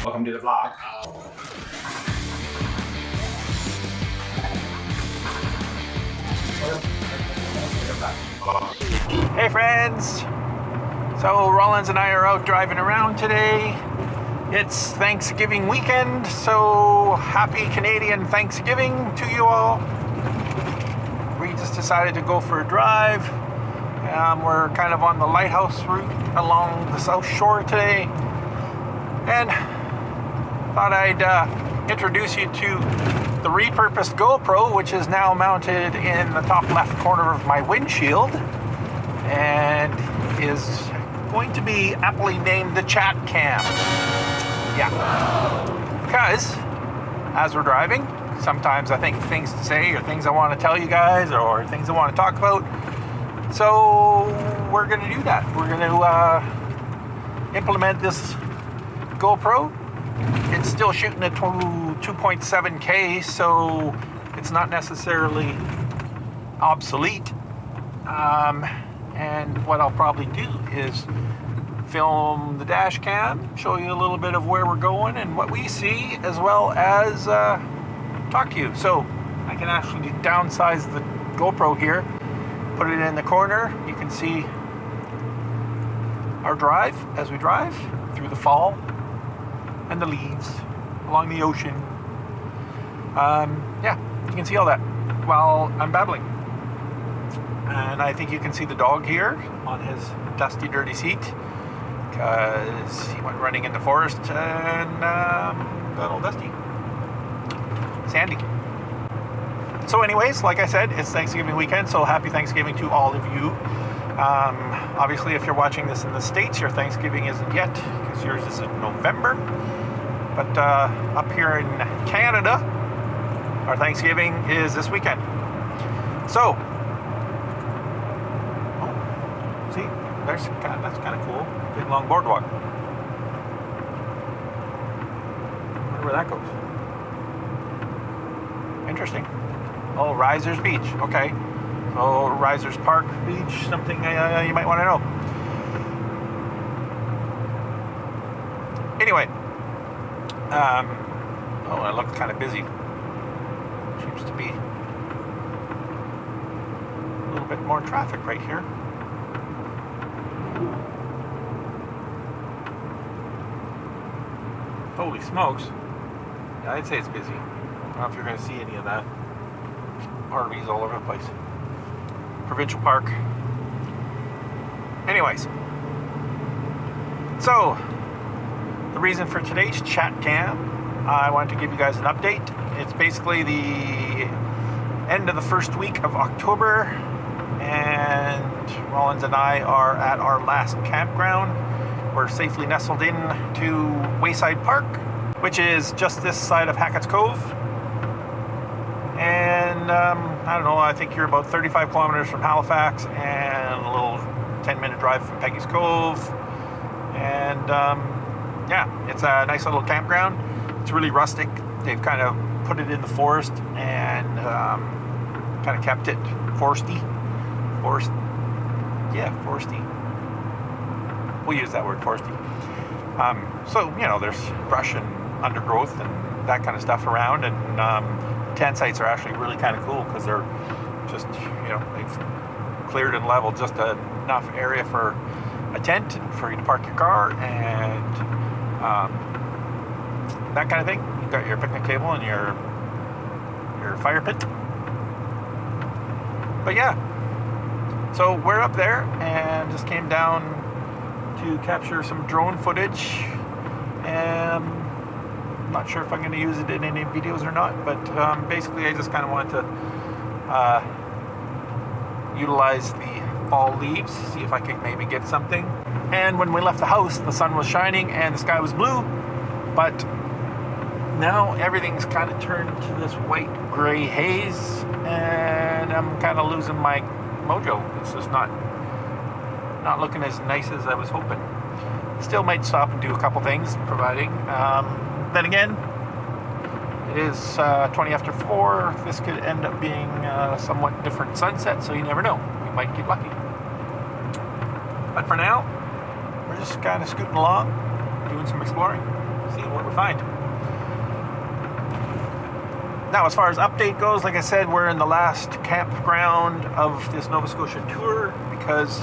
Welcome to the vlog. Hey friends! So Rollins and I are out driving around today. It's Thanksgiving weekend, so happy Canadian Thanksgiving to you all. We just decided to go for a drive. We're kind of on the lighthouse route along the South Shore today. And thought I'd introduce you to the repurposed GoPro, which is now mounted in the top left corner of my windshield and is going to be aptly named the chat cam. Yeah, because as we're driving, sometimes I think of things to say or things I want to tell you guys or things I want to talk about. So we're going to do that. We're going to implement this GoPro. It's still shooting at 2.7K, so it's not necessarily obsolete. And what I'll probably do is film the dash cam, show you a little bit of where we're going and what we see, as well as talk to you. So I can actually downsize the GoPro here, put it in the corner. You can see our drive as we drive through the fall and the leaves along the ocean. Yeah, you can see all that while I'm babbling. And I think you can see the dog here on his dusty, dirty seat because he went running in the forest and got all dusty. Sandy. So anyways, like I said, it's Thanksgiving weekend, so happy Thanksgiving to all of you. Obviously, if you're watching this in the States, your Thanksgiving isn't yet because yours is in November. But up here in Canada, our Thanksgiving is this weekend. So, see, that's kind of cool. Big long boardwalk. I wonder where that goes. Interesting. Oh, Risers Beach. Okay. So Risers Park Beach, something you might want to know. Anyway. Oh, it looks kind of busy. Seems to be a little bit more traffic right here. Holy smokes. Yeah, I'd say it's busy. I don't know if you're going to see any of that. RVs all over the place. Provincial Park. Anyways. So, the reason for today's chat cam, I wanted to give you guys an update. It's basically the end of the first week of October, and Rollins and I are at our last campground. We're safely nestled in to Wayside Park, which is just this side of Hackett's Cove. And I don't know, I think you're about 35 kilometers from Halifax and a little 10-minute drive from Peggy's Cove. And yeah, it's a nice little campground. It's really rustic. They've kind of put it in the forest and kind of kept it foresty. Foresty. We'll use that word, foresty. So, you know, there's brush and undergrowth and that kind of stuff around. And tent sites are actually really kind of cool because they're just, you know, they've cleared and leveled just enough area for a tent and for you to park your car and that kind of thing. You've got your picnic table and your fire pit. But yeah, so we're up there and just came down to capture some drone footage. And I'm not sure if I'm going to use it in any videos or not, but basically I just kind of wanted to utilize the fall leaves, see if I could maybe get something. And when we left the house, the sun was shining and the sky was blue, but now everything's kind of turned to this white gray haze, and I'm kind of losing my mojo. It's just not looking as nice as I was hoping. Still might stop and do a couple things, providing. Then again, it is 20 after 4. This could end up being a somewhat different sunset, so you never know. We might get lucky. But for now, we're just kind of scooting along, doing some exploring, seeing what we're find. Now, as far as update goes, like I said, we're in the last campground of this Nova Scotia tour because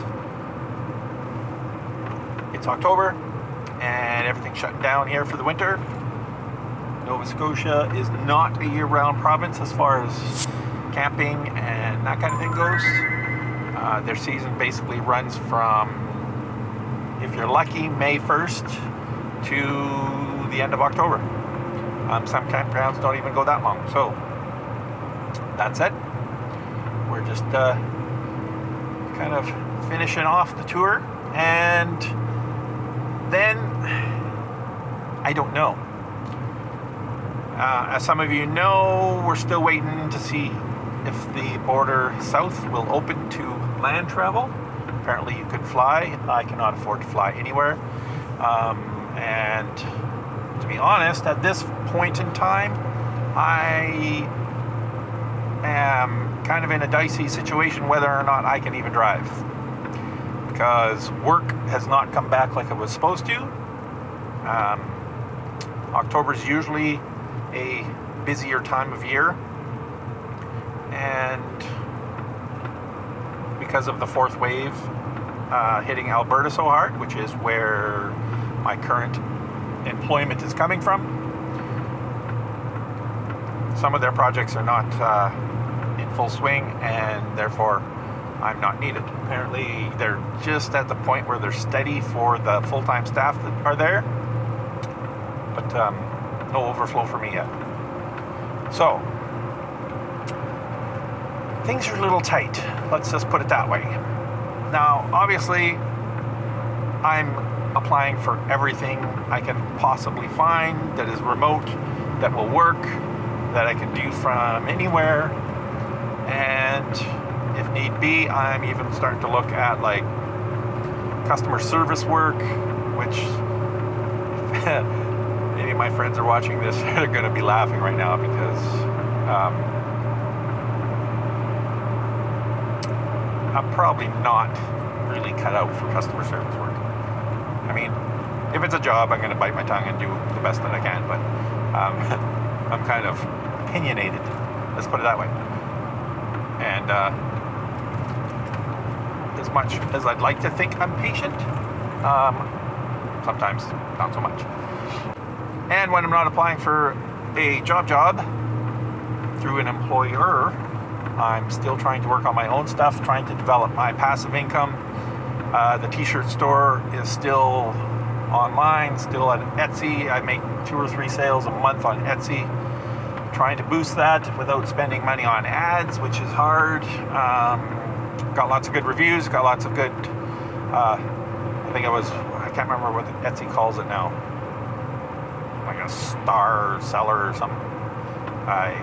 it's October and everything's shut down here for the winter. Nova Scotia is not a year-round province as far as camping and that kind of thing goes. Their season basically runs from, if you're lucky, May 1st to the end of October. Some campgrounds don't even go that long. So that's it. We're just kind of finishing off the tour, and then I don't know. As some of you know, we're still waiting to see if the border south will open to land travel. Apparently you could fly. I cannot afford to fly anywhere. And to be honest, at this point in time, I am kind of in a dicey situation whether or not I can even drive. Because work has not come back like it was supposed to. October is usually a busier time of year. And because of the fourth wave hitting Alberta so hard, which is where my current employment is coming from, some of their projects are not in full swing, and therefore I'm not needed. Apparently they're just at the point where they're steady for the full-time staff that are there, but no overflow for me yet. So things are a little tight, let's just put it that way. Now, obviously, I'm applying for everything I can possibly find that is remote, that will work, that I can do from anywhere. And if need be, I'm even starting to look at like customer service work, which maybe my friends are watching this, they're going to be laughing right now because I'm probably not really cut out for customer service work. I mean, if it's a job, I'm going to bite my tongue and do the best that I can, but I'm kind of opinionated, let's put it that way. And as much as I'd like to think I'm patient, sometimes not so much. And when I'm not applying for a job through an employer, I'm still trying to work on my own stuff, trying to develop my passive income. The t-shirt store is still online, still at Etsy. I make 2 or 3 sales a month on Etsy. Trying to boost that without spending money on ads, which is hard. Got lots of good reviews, got lots of good, I can't remember what Etsy calls it now. Like a star seller or something. I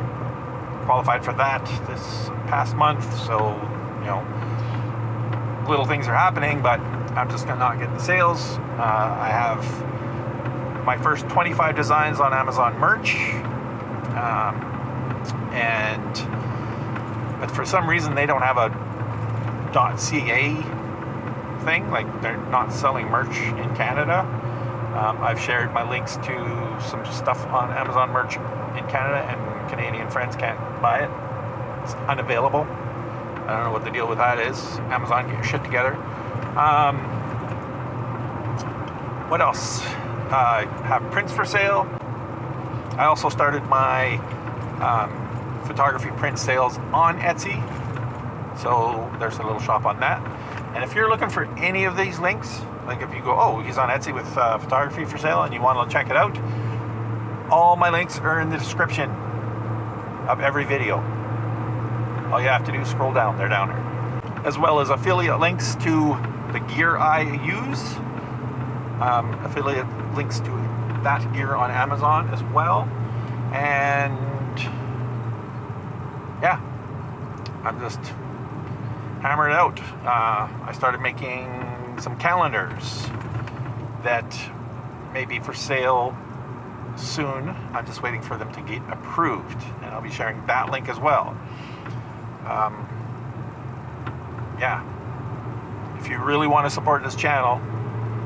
qualified for that this past month, so you know, little things are happening, but I'm just not getting the sales. I have my first 25 designs on Amazon merch, but for some reason they don't have a .ca thing, like they're not selling merch in Canada. I've shared my links to some stuff on Amazon merch in Canada, and Canadian friends can't buy it. It's unavailable. I don't know what the deal with that is. Amazon, get your shit together. What else? I have prints for sale. I also started my photography print sales on Etsy. So there's a little shop on that. And if you're looking for any of these links, like if you go, oh, he's on Etsy with photography for sale and you want to check it out, all my links are in the description of every video. All you have to do is scroll down, they're down there. As well as affiliate links to the gear I use. Affiliate links to that gear on Amazon as well. And yeah, I'm just hammering it out. I started making some calendars that may be for sale soon. I'm just waiting for them to get approved, and I'll be sharing that link as well. Yeah, if you really want to support this channel,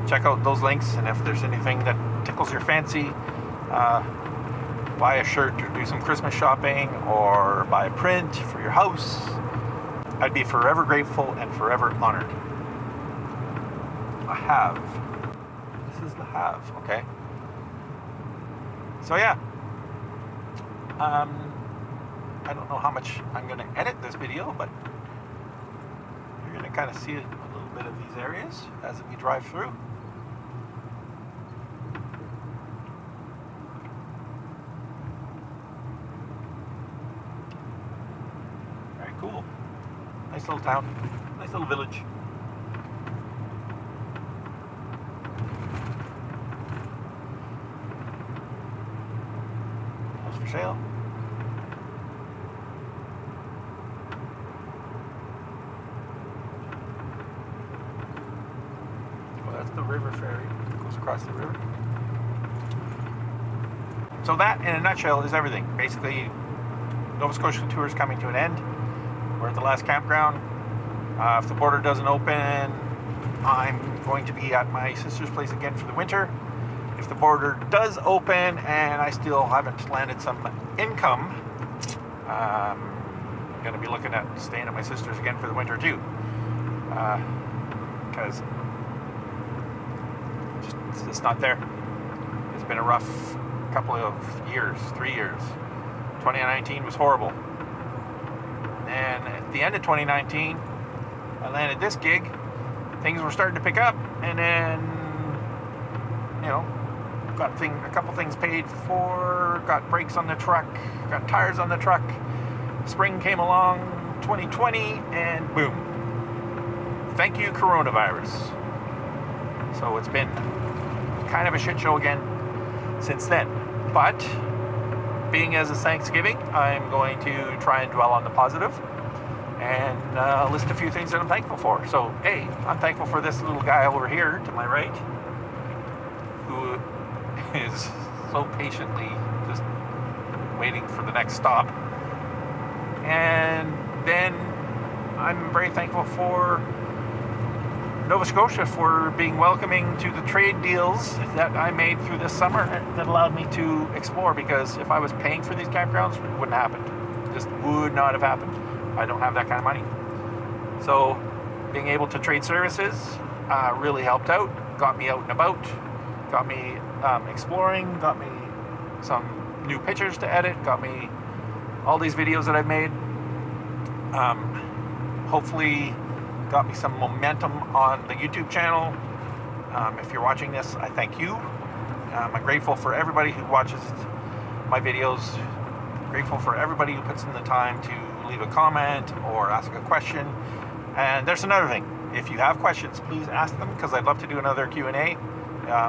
check out those links, and if there's anything that tickles your fancy, buy a shirt or do some Christmas shopping or buy a print for your house, I'd be forever grateful and forever honored. A have. This is the have, okay? So yeah. I don't know how much I'm going to edit this video, but you're going to kind of see a little bit of these areas as we drive through. Very cool. Nice little town. Nice little village. House for sale. That's the river ferry that goes across the river. So that, in a nutshell, is everything. Basically, Nova Scotia tour is coming to an end. We're at the last campground. If the border doesn't open, I'm going to be at my sister's place again for the winter. If the border does open and I still haven't landed some income, I'm going to be looking at staying at my sister's again for the winter too. Because it's just not there. It's been a rough couple of years, 3 years. 2019 was horrible. And at the end of 2019, I landed this gig. Things were starting to pick up, and then, you know, got a couple things paid for, got brakes on the truck, got tires on the truck. Spring came along, 2020, and boom. Thank you, coronavirus. So it's been kind of a shit show again since then. But being as it's Thanksgiving, I'm going to try and dwell on the positive and list a few things that I'm thankful for. So, hey, I'm thankful for this little guy over here to my right, who is so patiently just waiting for the next stop. And then I'm very thankful for Nova Scotia for being welcoming to the trade deals that I made through this summer that allowed me to explore, because if I was paying for these campgrounds, it wouldn't have happened. It just would not have happened. I don't have that kind of money. So being able to trade services really helped out, got me out and about, got me exploring, got me some new pictures to edit, got me all these videos that I've made. Hopefully got me some momentum on the YouTube channel. If you're watching this, I thank you. I'm grateful for everybody who watches my videos. Grateful for everybody who puts in the time to leave a comment or ask a question. And there's another thing. If you have questions, please ask them, because I'd love to do another Q&A.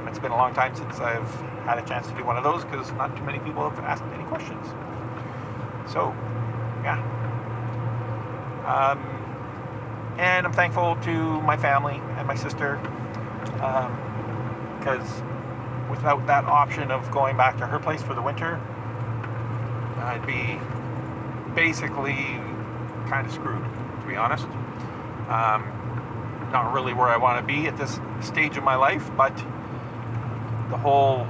It's been a long time since I've had a chance to do one of those, because not too many people have asked any questions. So, yeah. And I'm thankful to my family and my sister, because without that option of going back to her place for the winter, I'd be basically kind of screwed, to be honest. Not really where I want to be at this stage of my life, but the whole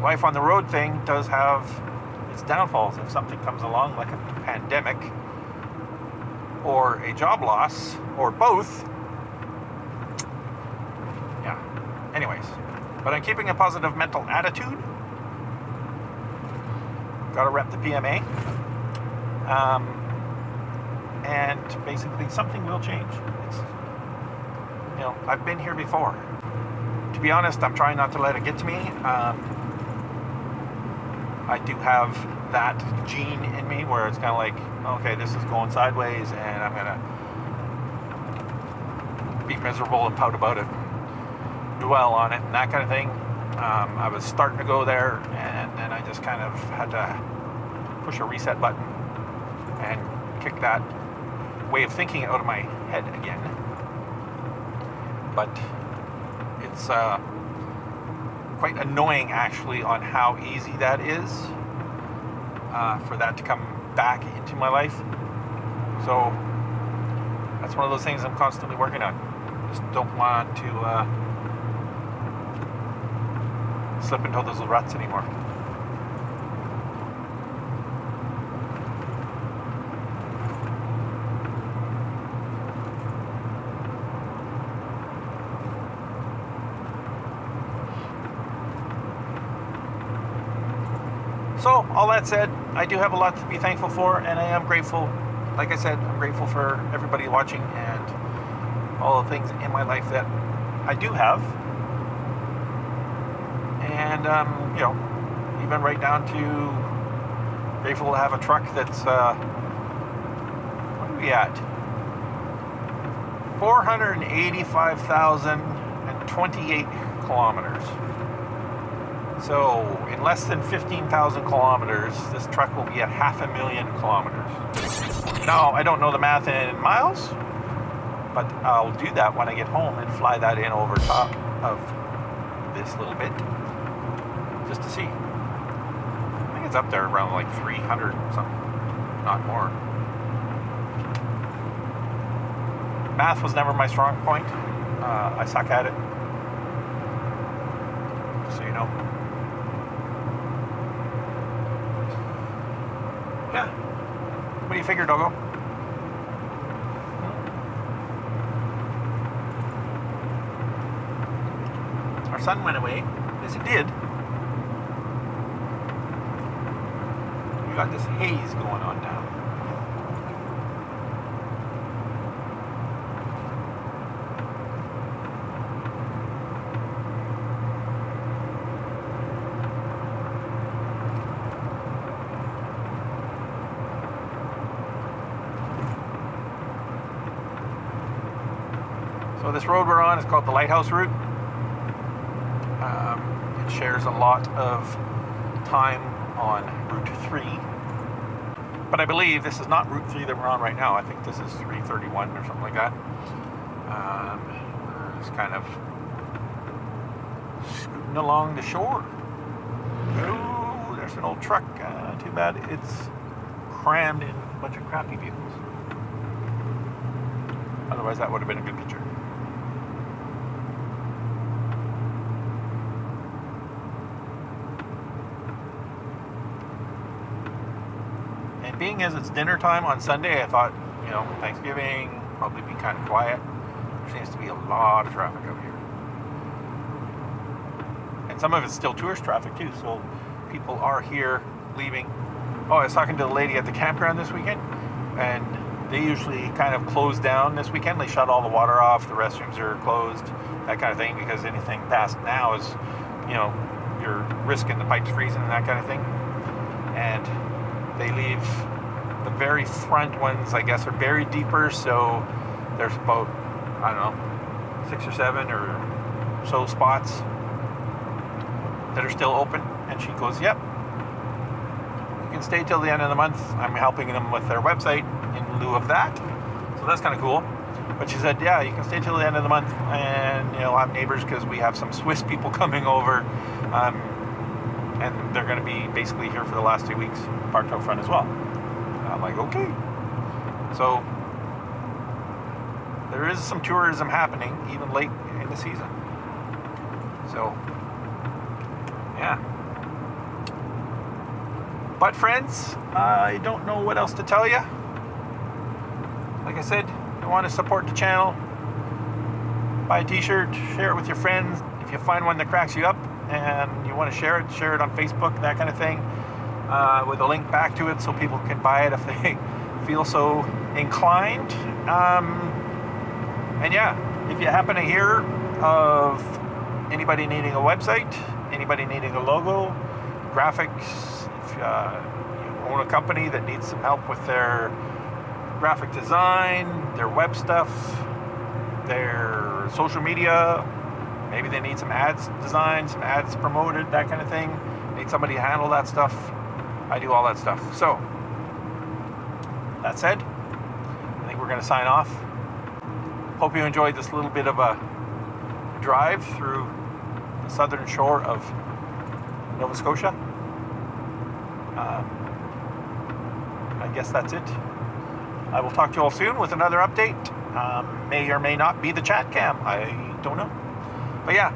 life on the road thing does have its downfalls. If something comes along, like a pandemic, or a job loss, or both. Yeah. Anyways, but I'm keeping a positive mental attitude. Got to rep the PMA. And basically something will change. It's, you know, I've been here before. To be honest, I'm trying not to let it get to me. I do have that gene in me where it's kind of like, okay, this is going sideways, and I'm gonna be miserable and pout about it, dwell on it, and that kind of thing. I was starting to go there, and then I just kind of had to push a reset button and kick that way of thinking out of my head again. But it's quite annoying, actually, on how easy that is for that to come back into my life. So that's one of those things I'm constantly working on. Just don't want to slip into those ruts anymore. So, all that said, I do have a lot to be thankful for, and I am grateful. Like I said, I'm grateful for everybody watching and all the things in my life that I do have. And, you know, even right down to grateful to have a truck that's, what are we at? 485,028 kilometers. So, in less than 15,000 kilometers, this truck will be at 500,000 kilometers. Now, I don't know the math in miles, but I'll do that when I get home and fly that in over top of this little bit, just to see. I think it's up there around like 300 something, not more. Math was never my strong point. I suck at it, just so you know. Yeah. What do you figure, doggo? Our sun went away. Yes, it did. We got this haze going on now. So this road we're on is called the Lighthouse Route. It shares a lot of time on Route 3. But I believe this is not Route 3 that we're on right now. I think this is 331 or something like that. We're just kind of scooting along the shore. Oh, there's an old truck. Too bad it's crammed in a bunch of crappy vehicles. Otherwise that would have been a good picture. And being as it's dinner time on Sunday, I thought, you know, Thanksgiving probably be kind of quiet. There seems to be a lot of traffic out here. And some of it's still tourist traffic too, so people are here leaving. Oh, I was talking to the lady at the campground this weekend, and they usually kind of close down this weekend. They shut all the water off, the restrooms are closed, that kind of thing, because anything past now is, you know, you're risking the pipes freezing and that kind of thing. And they leave the very front ones, I guess, are buried deeper, so there's about, I don't know, 6 or 7 or so spots that are still open. And she goes, yep, you can stay till the end of the month. I'm helping them with their website in lieu of that, so that's kind of cool. But she said, yeah, you can stay till the end of the month, and, you know, I'm neighbors because we have some Swiss people coming over, and they're going to be basically here for the last 2 weeks, parked out front as well. And I'm like, okay. So there is some tourism happening even late in the season. So yeah. But friends, I don't know what else to tell you. Like I said, if you want to support the channel, buy a t-shirt, share it with your friends. If you find one that cracks you up and you want to share it on Facebook, that kind of thing, with a link back to it so people can buy it if they feel so inclined. And yeah, if you happen to hear of anybody needing a website, anybody needing a logo, graphics, if you own a company that needs some help with their graphic design, their web stuff, their social media, maybe they need some ads designed, some ads promoted, that kind of thing, need somebody to handle that stuff, I do all that stuff. So, that said, I think we're going to sign off. Hope you enjoyed this little bit of a drive through the southern shore of Nova Scotia. I guess that's it. I will talk to you all soon with another update. May or may not be the chat cam. I don't know. But yeah,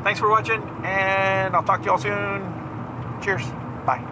Thanks for watching, and I'll talk to you all soon. Cheers. Bye.